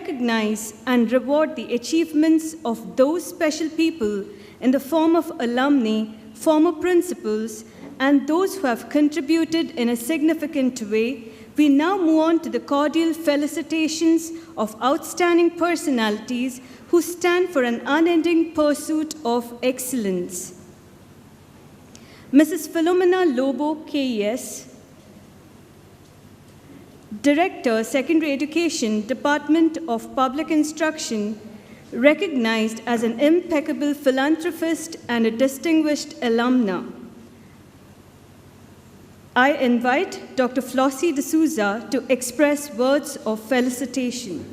recognize and reward the achievements of those special people in the form of alumni, former principals, and those who have contributed in a significant way, we now move on to the cordial felicitations of outstanding personalities who stand for an unending pursuit of excellence. Mrs. Philomena Lobo, KES, Director, Secondary Education, Department of Public Instruction, recognized as an impeccable philanthropist and a distinguished alumna. I invite Dr. Flossie D'Souza to express words of felicitation.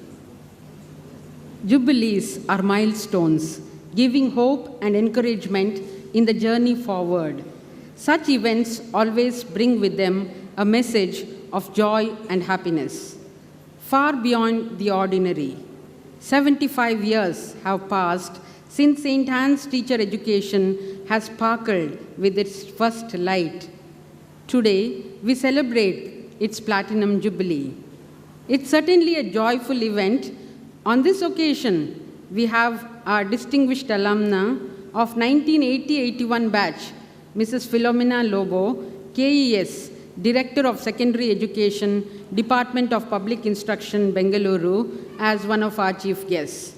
Jubilees are milestones, giving hope and encouragement in the journey forward. Such events always bring with them a message of joy and happiness, far beyond the ordinary. 75 years have passed since St. Anne's teacher education has sparkled with its first light. Today, we celebrate its Platinum Jubilee. It's certainly a joyful event. On this occasion, we have our distinguished alumna of 1980-81 batch, Mrs. Philomena Lobo, KES, Director of Secondary Education, Department of Public Instruction, Bengaluru, as one of our chief guests.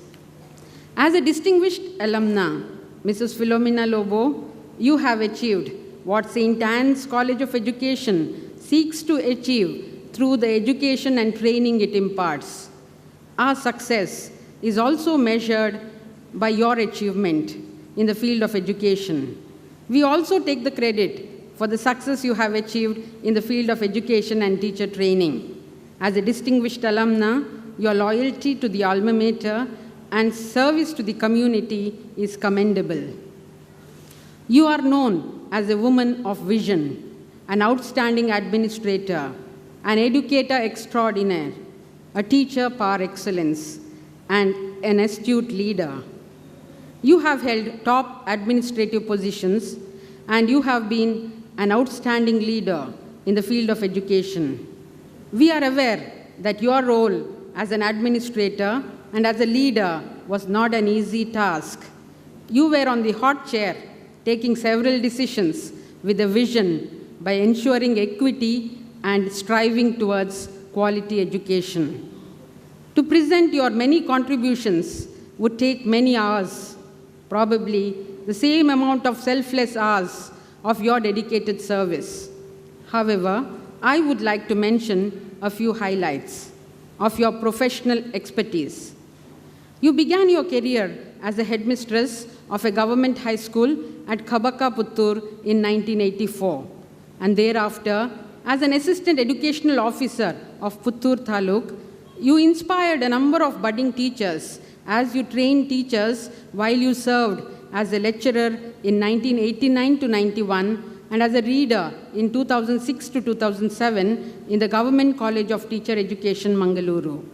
As a distinguished alumna, Mrs. Philomena Lobo, you have achieved what St. Anne's College of Education seeks to achieve through the education and training it imparts. Our success is also measured by your achievement in the field of education. We also take the credit for the success you have achieved in the field of education and teacher training. As a distinguished alumna, your loyalty to the alma mater and service to the community is commendable. You are known as a woman of vision, an outstanding administrator, an educator extraordinaire, a teacher par excellence, and an astute leader. You have held top administrative positions, and you have been an outstanding leader in the field of education. We are aware that your role as an administrator and as a leader was not an easy task. You were on the hot chair, taking several decisions with a vision by ensuring equity and striving towards quality education. To present your many contributions would take many hours, probably the same amount of selfless hours of your dedicated service. However, I would like to mention a few highlights of your professional expertise. You began your career as a headmistress of a government high school at Khabaka, Puttur in 1984, and thereafter, as an assistant educational officer of Puttur Taluk, you inspired a number of budding teachers as you trained teachers while you served as a lecturer in 1989 to 91 and as a reader in 2006 to 2007 in the Government College of Teacher Education, Mangaluru.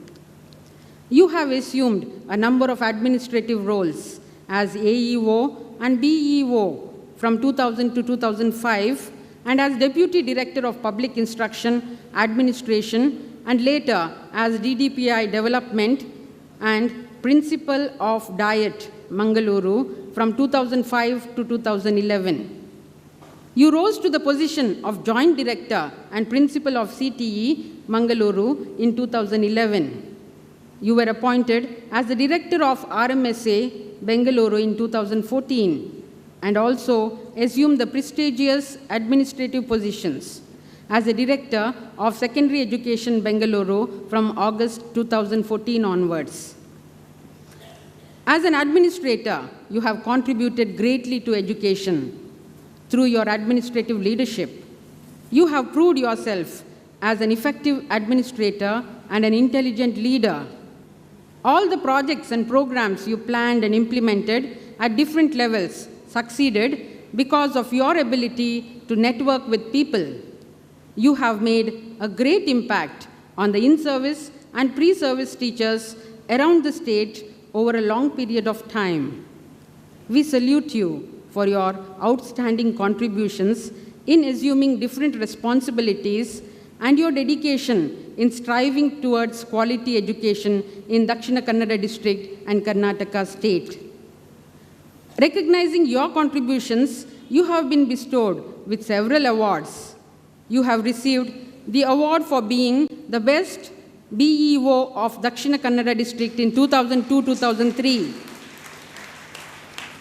You have assumed a number of administrative roles as AEO and BEO from 2000 to 2005 and as Deputy Director of Public Instruction, Administration, and later as DDPI Development and Principal of Diet, Mangaluru from 2005 to 2011. You rose to the position of Joint Director and Principal of CTE, Mangaluru in 2011. You were appointed as the Director of RMSA, Bengaluru in 2014, and also assumed the prestigious administrative positions as the Director of Secondary Education, Bengaluru from August 2014 onwards. As an administrator, you have contributed greatly to education through your administrative leadership. You have proved yourself as an effective administrator and an intelligent leader. All the projects and programs you planned and implemented at different levels succeeded because of your ability to network with people. You have made a great impact on the in-service and pre-service teachers around the state over a long period of time. We salute you for your outstanding contributions in assuming different responsibilities and your dedication in striving towards quality education in Dakshina Kannada district and Karnataka state. Recognizing your contributions, you have been bestowed with several awards. You have received the award for being the best BEO of Dakshina Kannada district in 2002-2003.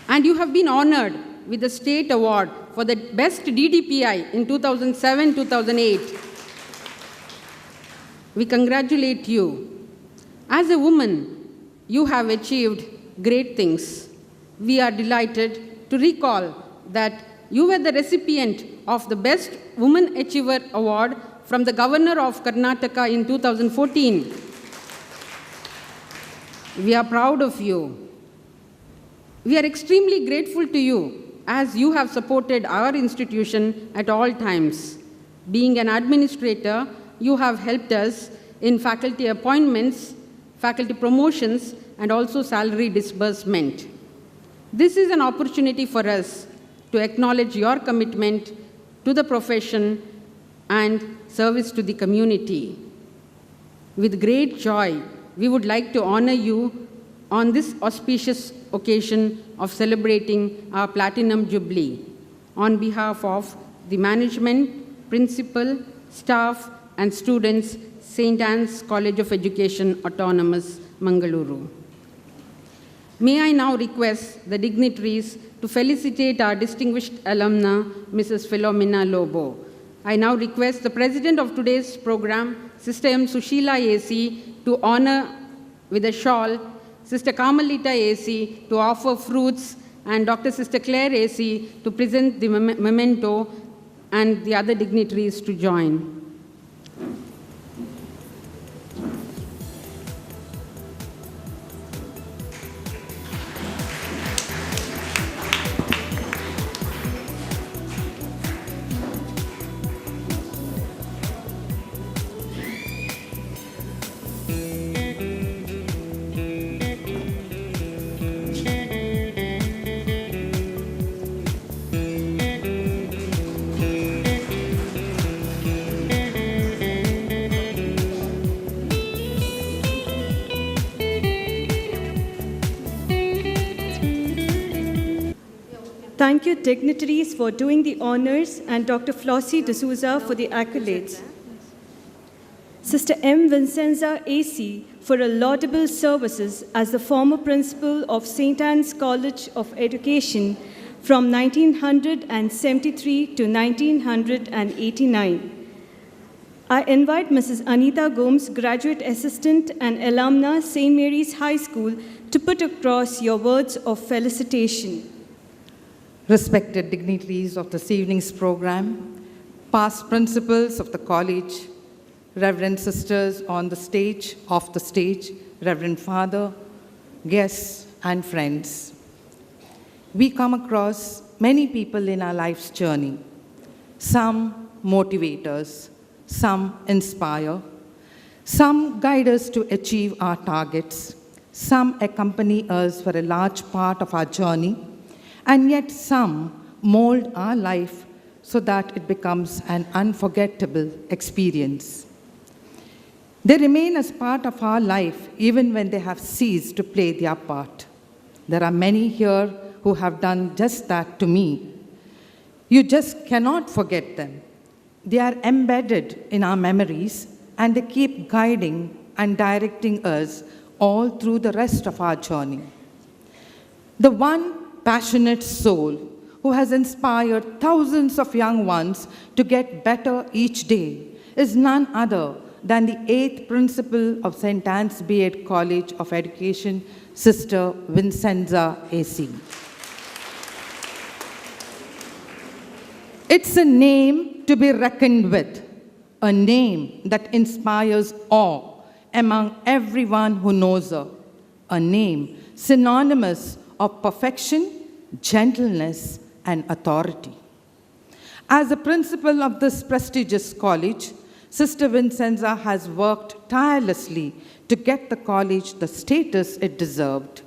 And you have been honored with the state award for the best DDPI in 2007-2008. We congratulate you. As a woman, you have achieved great things. We are delighted to recall that you were the recipient of the Best Woman Achiever Award from the Governor of Karnataka in 2014. We are proud of you. We are extremely grateful to you as you have supported our institution at all times. Being an administrator, you have helped us in faculty appointments, faculty promotions, and also salary disbursement. This is an opportunity for us to acknowledge your commitment to the profession and service to the community. With great joy, we would like to honor you on this auspicious occasion of celebrating our Platinum Jubilee. On behalf of the management, principal, staff, and students, St. Anne's College of Education, Autonomous, Mangaluru. May I now request the dignitaries to felicitate our distinguished alumna, Mrs. Philomena Lobo. I now request the president of today's program, Sister M. Sushila AC, to honor with a shawl Sister Kamalita AC to offer fruits, and Dr. Sister Claire AC to present the memento, and the other dignitaries to join. Thank you, dignitaries, for doing the honors, and Dr. Flossie D'Souza for the accolades. Sister M. Vincenza AC for her laudable services as the former principal of St. Anne's College of Education from 1973 to 1989. I invite Mrs. Anita Gomes, graduate assistant and alumna, St. Mary's High School, to put across your words of felicitation. Respected dignitaries of this evening's program, past principals of the college, Reverend sisters on the stage, off the stage, Reverend Father, guests, and friends. We come across many people in our life's journey. Some motivators, some inspire, some guide us to achieve our targets, some accompany us for a large part of our journey, and yet some mold our life so that it becomes an unforgettable experience. They remain as part of our life even when they have ceased to play their part. There are many here who have done just that to me. You just cannot forget them. They are embedded in our memories, and they keep guiding and directing us all through the rest of our journey. The one passionate soul who has inspired thousands of young ones to get better each day is none other than the 8th principal of St. Anne's B.Ed College of Education, Sister Vincenza AC. It's a name to be reckoned with, a name that inspires awe among everyone who knows her, a name synonymous of perfection, gentleness, and authority. As a principal of this prestigious college, Sister Vincenza has worked tirelessly to get the college the status it deserved.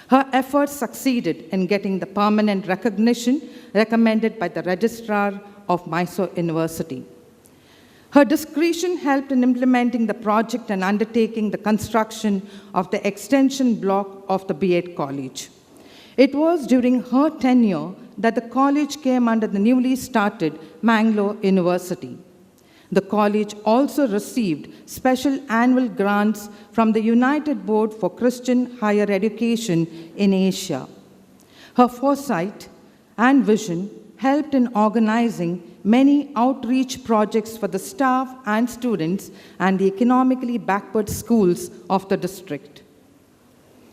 Her efforts succeeded in getting the permanent recognition recommended by the Registrar of Mysore University. Her discretion helped in implementing the project and undertaking the construction of the extension block of the B.Ed College. It was during her tenure that the college came under the newly started Mangalore University. The college also received special annual grants from the United Board for Christian Higher Education in Asia. Her foresight and vision helped in organizing many outreach projects for the staff and students and the economically backward schools of the district.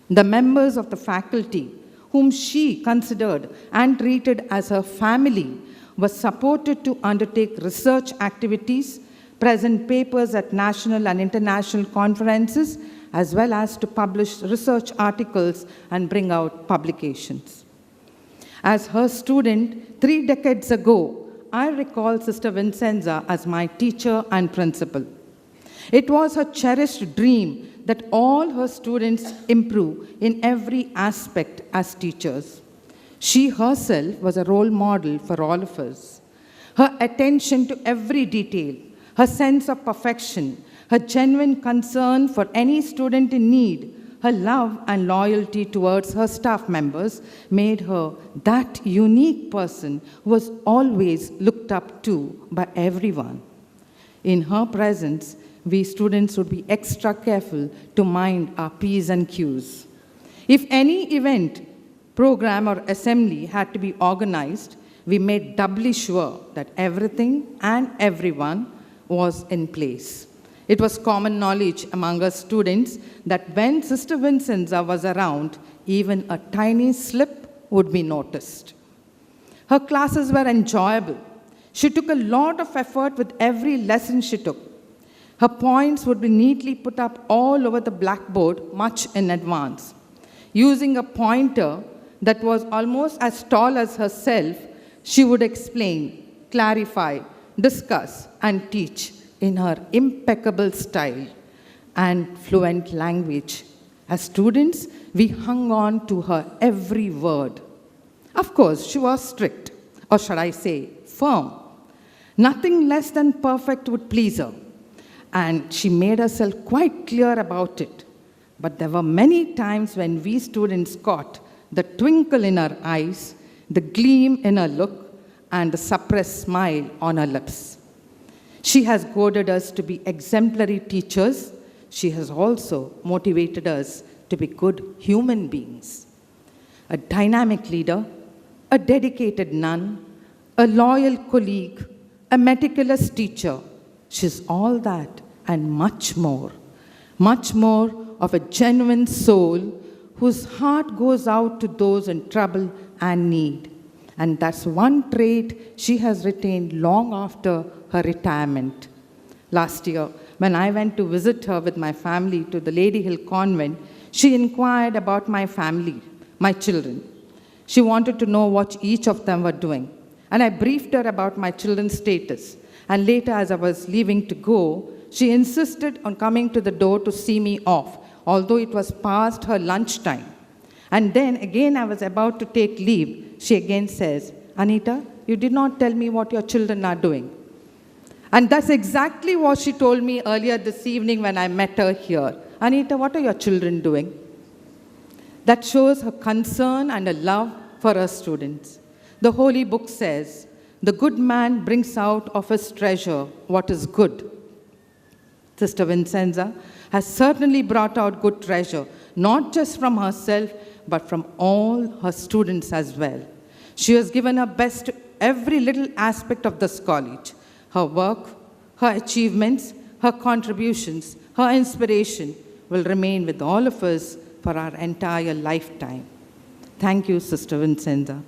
The members of the faculty, whom she considered and treated as her family, were supported to undertake research activities, present papers at national and international conferences, as well as to publish research articles and bring out publications. As her student 3 decades ago, I recall Sister Vincenza as my teacher and principal. It was her cherished dream that all her students improve in every aspect as teachers. She herself was a role model for all of us. Her attention to every detail, her sense of perfection, her genuine concern for any student in need, her love and loyalty towards her staff members made her that unique person who was always looked up to by everyone. In her presence, we students would be extra careful to mind our P's and Q's. If any event, program, or assembly had to be organized, we made doubly sure that everything and everyone was in place. It was common knowledge among us students that when Sister Vincenza was around, even a tiny slip would be noticed. Her classes were enjoyable. She took a lot of effort with every lesson she took. Her points would be neatly put up all over the blackboard much in advance. Using a pointer that was almost as tall as herself, she would explain, clarify, discuss, and teach in her impeccable style and fluent language. As students, we hung on to her every word. Of course, she was strict, or should I say, firm. Nothing less than perfect would please her, and she made herself quite clear about it. But there were many times when we students caught the twinkle in her eyes, the gleam in her look, and the suppressed smile on her lips. She has goaded us to be exemplary teachers. She has also motivated us to be good human beings. A dynamic leader, a dedicated nun, a loyal colleague, a meticulous teacher. She's all that and much more of a genuine soul whose heart goes out to those in trouble and need. And that's one trait she has retained long after her retirement. Last year, when I went to visit her with my family to the Lady Hill Convent, she inquired about my family, my children. She wanted to know what each of them were doing. And I briefed her about my children's status. And later, as I was leaving to go, she insisted on coming to the door to see me off, although it was past her lunchtime. And then again, I was about to take leave. She again says, "Anita, you did not tell me what your children are doing." And that's exactly what she told me earlier this evening when I met her here. "Anita, what are your children doing?" That shows her concern and a love for her students. The Holy Book says, "The good man brings out of his treasure what is good." Sister Vincenza has certainly brought out good treasure, not just from herself, but from all her students as well. She has given her best to every little aspect of this college. Her work, her achievements, her contributions, her inspiration will remain with all of us for our entire lifetime. Thank you, Sister Vincenza.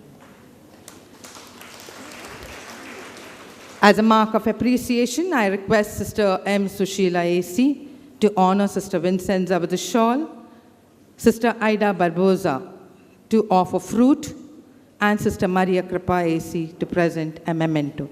As a mark of appreciation, I request Sister M. Sushila A.C. to honor Sister Vincenza with a shawl, Sister Ida Barbosa to offer fruit, and Sister Maria Kripa A.C. to present a memento.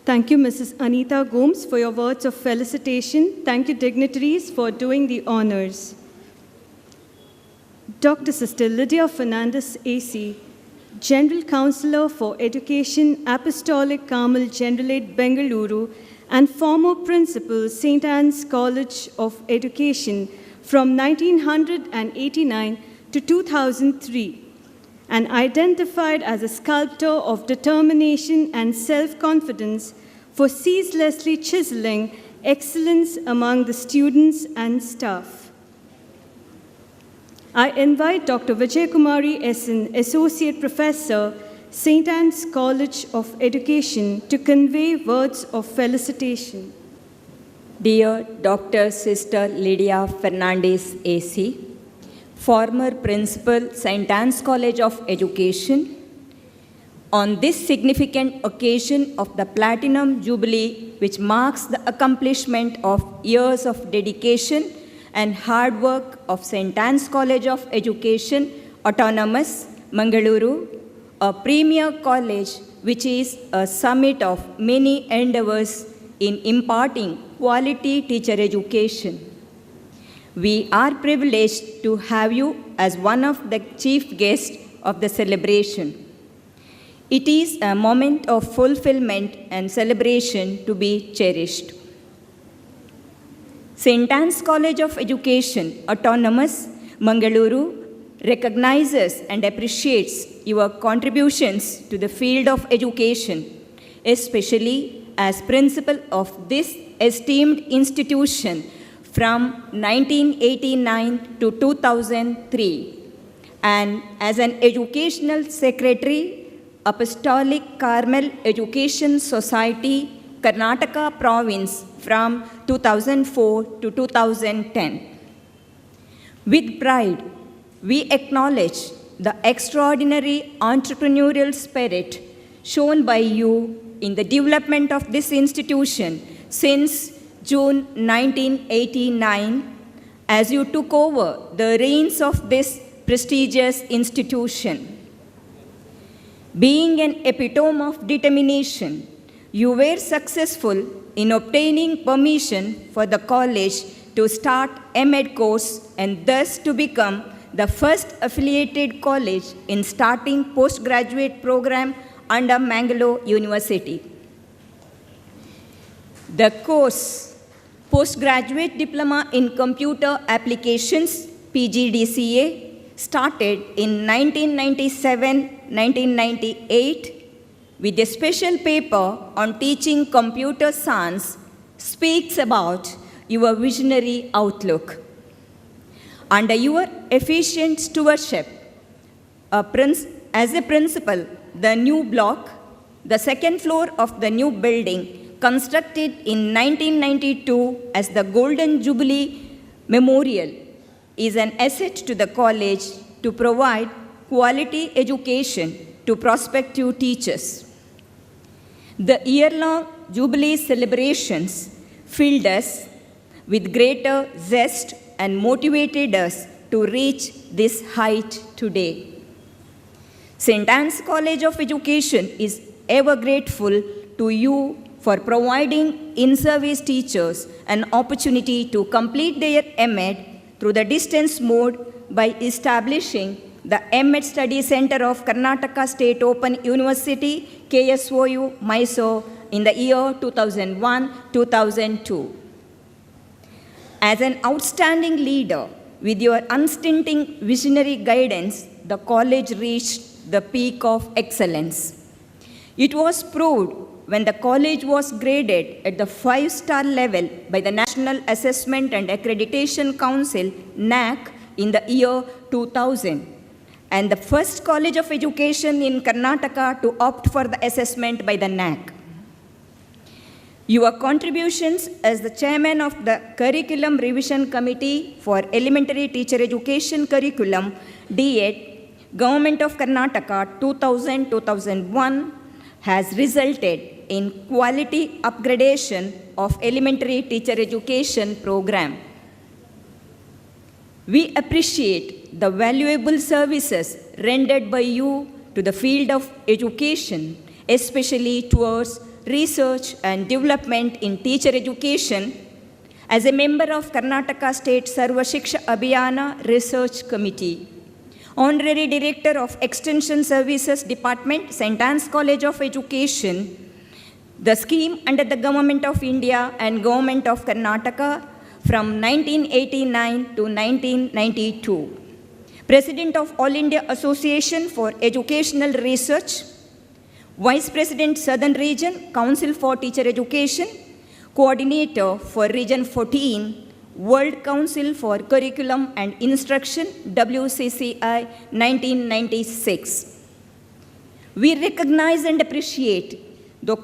Thank you, Mrs. Anita Gomes, for your words of felicitation. Thank you, dignitaries, for doing the honors. Dr. Sister Lydia Fernandez, AC, General Counselor for Education, Apostolic Carmel Generalate, Bengaluru, and former Principal, St. Anne's College of Education from 1989 to 2003, and identified as a sculptor of determination and self-confidence for ceaselessly chiseling excellence among the students and staff. I invite Dr. Vijay Kumari Essen, Associate Professor, St. Anne's College of Education, to convey words of felicitation. Dear Dr. Sister Lydia Fernandez, AC, former Principal, St. Anne's College of Education, on this significant occasion of the Platinum Jubilee, which marks the accomplishment of years of dedication and hard work of St. Anne's College of Education, Autonomous, Mangaluru, a premier college which is a summit of many endeavors in imparting quality teacher education. We are privileged to have you as one of the chief guests of the celebration. It is a moment of fulfillment and celebration to be cherished. St. Anne's College of Education, Autonomous, Mangaluru, recognizes and appreciates your contributions to the field of education, especially as principal of this esteemed institution from 1989 to 2003, and as an educational secretary, Apostolic Carmel Education Society, Karnataka Province from 2004 to 2010. With pride, we acknowledge the extraordinary entrepreneurial spirit shown by you in the development of this institution since June 1989, as you took over the reins of this prestigious institution. Being an epitome of determination, you were successful in obtaining permission for the college to start MEd course and thus to become the first affiliated college in starting postgraduate program under Mangalore University. The course, Postgraduate Diploma in Computer Applications, PGDCA, started in 1997-1998 with a special paper on teaching computer science, speaks about your visionary outlook. Under your efficient stewardship, as a principal, the new block, the second floor of the new building, constructed in 1992 as the Golden Jubilee Memorial, is an asset to the college to provide quality education to prospective teachers. The year-long Jubilee celebrations filled us with greater zest and motivated us to reach this height today. St. Anne's College of Education is ever grateful to you for providing in-service teachers an opportunity to complete their MEd through the distance mode by establishing the MEd Study Center of Karnataka State Open University, KSOU, Mysore, in the year 2001-2002. As an outstanding leader, with your unstinting visionary guidance, the college reached the peak of excellence. It was proved when the college was graded at the 5-star level by the National Assessment and Accreditation Council, NAC, in the year 2000, and the first college of education in Karnataka to opt for the assessment by the NAC. Your contributions as the chairman of the Curriculum Revision Committee for Elementary Teacher Education Curriculum, DED, Government of Karnataka 2000-2001, has resulted in quality upgradation of elementary teacher education program. We appreciate the valuable services rendered by you to the field of education, especially towards research and development in teacher education as a member of Karnataka State Sarva Shiksha Abhiyana Research Committee, Honorary Director of Extension Services Department, St. Anne's College of Education, the scheme under the Government of India and Government of Karnataka from 1989 to 1992. President of All India Association for Educational Research, Vice President Southern Region, Council for Teacher Education, Coordinator for Region 14, World Council for Curriculum and Instruction, WCCI 1996. We recognize and appreciate the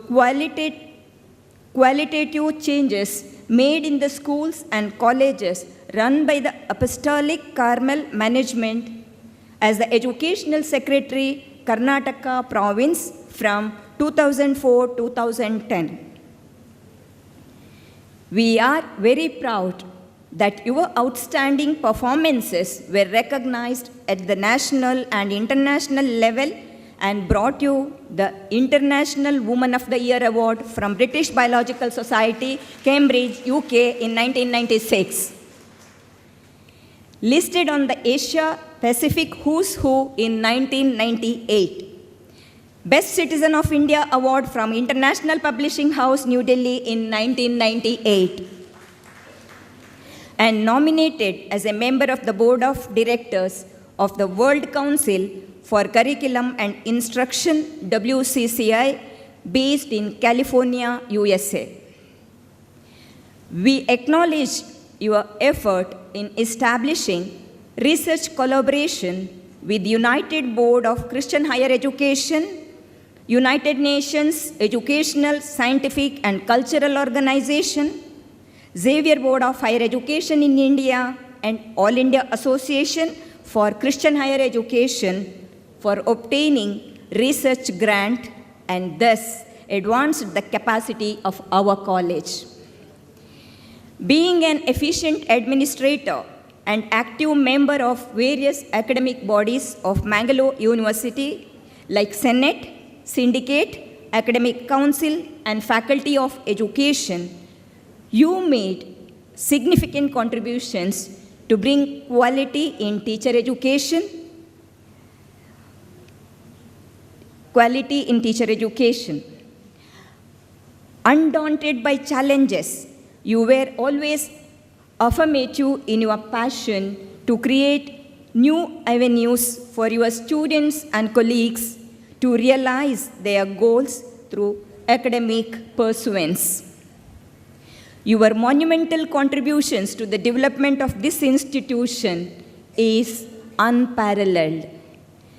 qualitative changes made in the schools and colleges run by the Apostolic Carmel Management as the Educational Secretary, Karnataka Province from 2004-2010. We are very proud that your outstanding performances were recognized at the national and international level and brought you the International Woman of the Year Award from British Biological Society, Cambridge, UK in 1996. Listed on the Asia Pacific Who's Who in 1998. Best Citizen of India Award from International Publishing House, New Delhi in 1998. And nominated as a member of the Board of Directors of the World Council for Curriculum and Instruction, WCCI, based in California, USA. We acknowledge your effort in establishing research collaboration with United Board of Christian Higher Education, United Nations Educational, Scientific and Cultural Organization, Xavier Board of Higher Education in India, and All India Association for Christian Higher Education for obtaining research grant and thus advanced the capacity of our college. Being an efficient administrator and active member of various academic bodies of Mangalore University like Senate, Syndicate, Academic Council, and Faculty of Education, you made significant contributions to bring quality in teacher education. Undaunted by challenges, you were always affirmative in your passion to create new avenues for your students and colleagues to realize their goals through academic pursuance. Your monumental contributions to the development of this institution is unparalleled.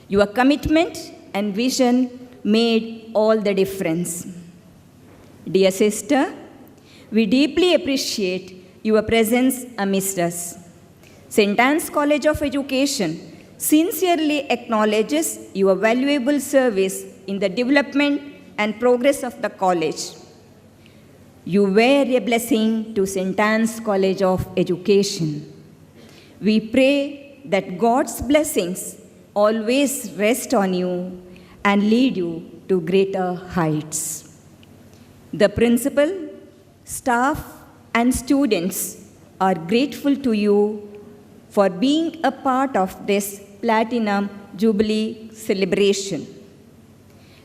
Your commitment and vision made all the difference. Dear sister, we deeply appreciate your presence amidst us. St. Anne's College of Education sincerely acknowledges your valuable service in the development and progress of the college. You were a blessing to St. Anne's College of Education. We pray that God's blessings always rest on you and lead you to greater heights. The principal, staff, and students are grateful to you for being a part of this Platinum Jubilee celebration.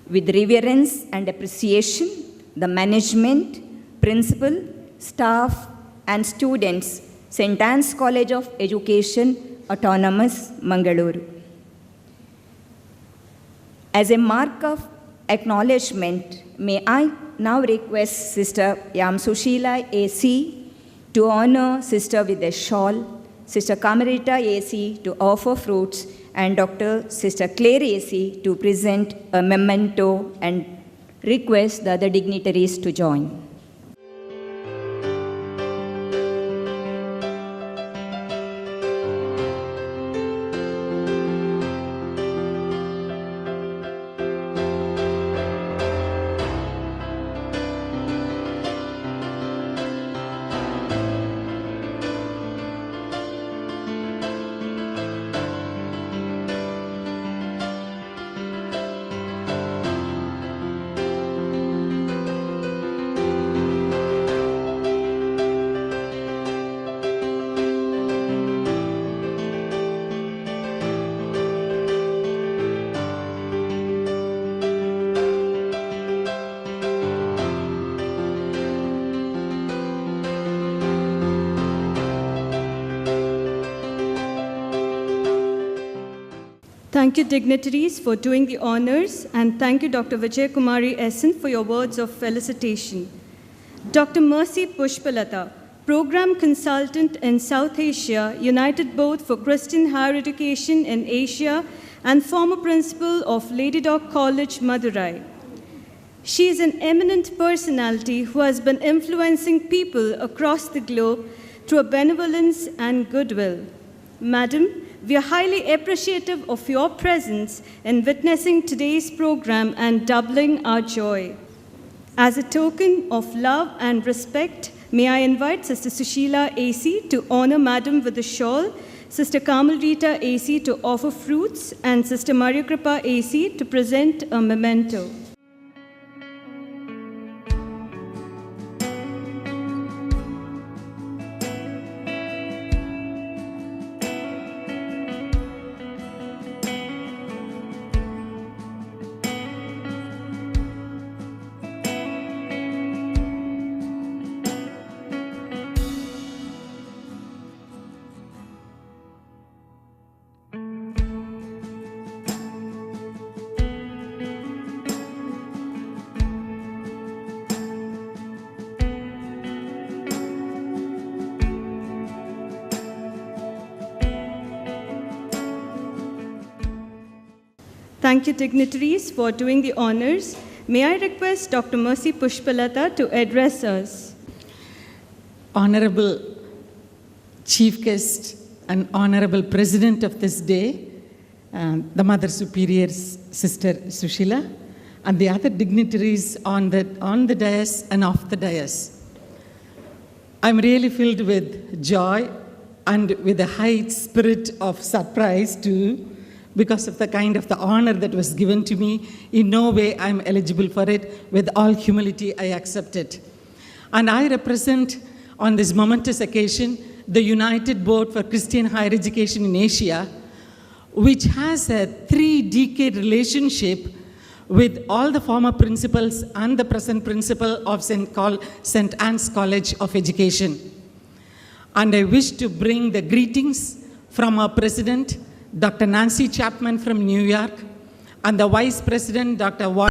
With reverence and appreciation, the management, principal, staff, and students, St. Anne's College of Education, Autonomous, Mangalore. As a mark of acknowledgement, may I now request Sister Yam Sushila AC to honor Sister with a shawl, Sister Kamarita AC to offer fruits, and Sister Claire AC to present a memento and request the other dignitaries to join. Thank you, dignitaries, for doing the honors, and thank you, Dr. Vijay Kumari Essen, for your words of felicitation. Dr. Mercy Pushpalata, Program Consultant in South Asia, United Board for Christian Higher Education in Asia, and former principal of Lady Dog College, Madurai. She is an eminent personality who has been influencing people across the globe through benevolence and goodwill. Madam, we are highly appreciative of your presence in witnessing today's program and doubling our joy. As a token of love and respect, may I invite Sister Sushila AC to honor Madam with a shawl, Sister Kamal Rita AC to offer fruits, and Sister Maria Kripa AC to present a memento. Thank you, dignitaries, for doing the honors. May I request Dr. Mercy Pushpalata to address us. Honorable Chief Guest and Honorable President of this day, the Mother Superior, Sister Sushila, and the other dignitaries on the dais and off the dais. I'm really filled with joy and with a high spirit of surprise too, because of the honor that was given to me. In no way I'm eligible for it. With all humility, I accept it. And I represent, on this momentous occasion, the United Board for Christian Higher Education in Asia, which has a 3-decade relationship with all the former principals and the present principal of St. Anne's College of Education. And I wish to bring the greetings from our president, Dr. Nancy Chapman from New York, and the Vice President, Dr.